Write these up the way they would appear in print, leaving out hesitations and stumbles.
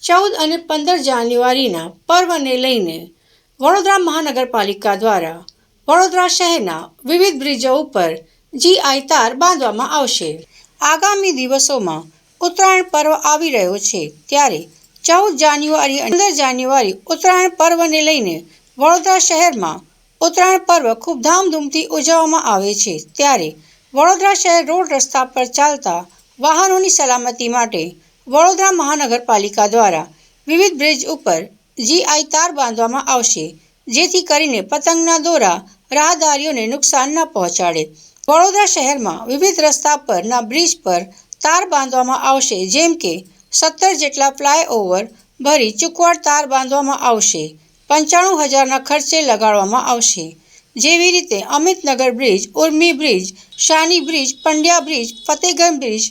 14 અને 15 જાન્યુઆરીના પર્વને લઈને વડોદરા મહાનગરપાલિકા દ્વારા વડોદરા શહેરના વિવિધ બ્રિજો ઉપર GI તાર બાંધવામાં આવશે। આગામી દિવસોમાં ઉત્તરાયણ પર્વ આવી રહ્યો છે, ત્યારે 14 જાન્યુઆરી અને 15 જાન્યુઆરી ઉત્તરાયણ પર્વને લઈને વડોદરા શહેરમાં ઉત્તરાયણ પર્વ ખૂબ ધામધૂમથી ઉજવવામાં આવે છે। ત્યારે વડોદરા શહેર રોડ રસ્તા પર ચાલતા વાહનોની સલામતી માટે વડોદરા મહાનગરપાલિકા દ્વારા વિવિધ બ્રિજ ઉપર GI તાર બાંધવામાં આવશે, જેથી કરીને પતંગના દોરા રાહદારીઓને નુકસાન ન પહોંચાડે। વડોદરા શહેરમાં વિવિધ રસ્તા પરના બ્રિજ પર તાર બાંધવામાં આવશે, જેમ કે 17 જેટલા ફ્લાયઓવર ભરી ચૂકવાડ તાર બાંધવામાં આવશે। 95,000ના ખર્ચે લગાડવામાં આવશે। જેવી રીતે Amitnagar bridge, Urmi bridge, Chhani bridge, Pandya bridge, Fatehganj bridge,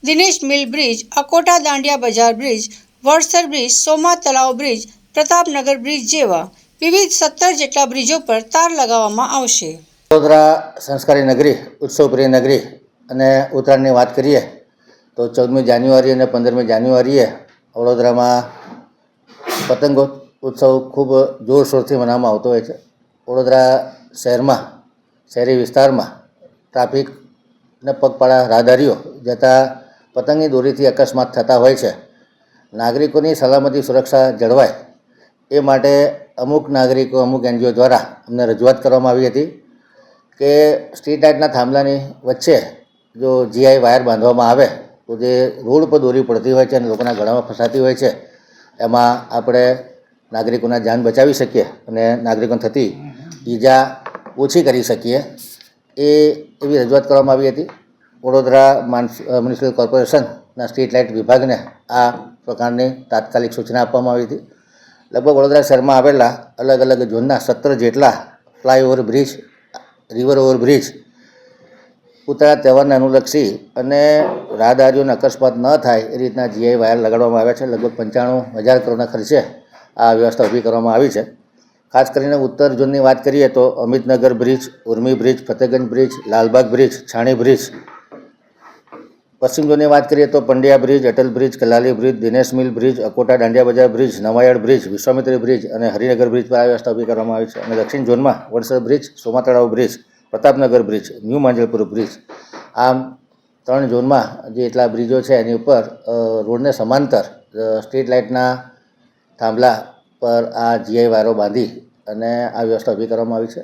Dinesh mill bridge, Akota Dandiya Bazar bridge, Vadsar bridge, સોમા તળાવ બ્રિજ, પ્રતાપનગર બ્રિજ જેવા વિવિધ 17 જેટલા બ્રિજો પર તાર લગાવવામાં આવશે। વડોદરા સંસ્કારી નગરી, ઉત્સવપ્રિય નગરી અને ઉત્તરાયણની વાત કરીએ તો 14મી જાન્યુઆરી અને 15મી જાન્યુઆરીએ વડોદરામાં પતંગ ઉત્સવ ખૂબ જોરશોરથી મનાવવામાં આવતો હોય છે। વડોદરા શહેરમાં, શહેરી વિસ્તારમાં ટ્રાફિકને પગપાળા રાહદારીઓ જતા પતંગની દોરીથી અકસ્માત થતા હોય છે। નાગરિકોની સલામતી સુરક્ષા જળવાય એ માટે અમુક નાગરિકો, અમુક NGO દ્વારા અમને રજૂઆત કરવામાં આવી હતી કે સ્ટ્રીટ લાઇટના થાંભલાની વચ્ચે જો GI વાયર બાંધવામાં આવે તો જે રોડ પર દોરી પડતી હોય છે અને લોકોના ગળામાં ફસાતી હોય છે, એમાં આપણે નાગરિકોના જાન બચાવી શકીએ અને નાગરિકોને થતી ઈજા ઓછી કરી શકીએ। એવી રજૂઆત કરવામાં આવી હતી। વડોદરા મ્યુનિસિપલ કોર્પોરેશનના સ્ટ્રીટ લાઇટ વિભાગને આ પ્રકારની તાત્કાલિક સૂચના આપવામાં આવી હતી। લગભગ વડોદરા શહેરમાં આવેલા અલગ અલગ ઝોનના 17 જેટલા flyover bridge, river overbridge Uttarayan તહેવારને અનુલક્ષી અને રાહદારીઓને અકસ્માત ન થાય એ રીતના GI વાયર લગાડવામાં આવ્યા છે। લગભગ 95,000 કરોડના ખર્ચે આ વ્યવસ્થા ઊભી કરવામાં આવી છે। ખાસ કરીને ઉત્તર ઝોનની વાત કરીએ તો Amitnagar bridge, Urmi bridge, Fatehganj bridge, Lalbaug bridge, Chhani bridge. પશ્ચિમ ઝોનની વાત કરીએ તો Pandya bridge, Atal bridge, Kalali bridge, Dinesh mill bridge, Akota Dandiya Bazar bridge, Navayard bridge, Vishwamitri bridge અને હરિનગર બ્રિજ પર આ વ્યવસ્થા ઊભી કરવામાં આવી છે। અને દક્ષિણ ઝોનમાં વડસર બ્રિજ, સોમા તળાવ bridge, Pratapnagar bridge, new Manjalpur bridge, આમ 3 ઝોનમાં જે એટલા બ્રિજો છે એની ઉપર રોડને સમાંતર સ્ટ્રીટ લાઇટના થાંભલા પર આ GI વાયરો બાંધી અને આ વ્યવસ્થા ઊભી કરવામાં આવી છે।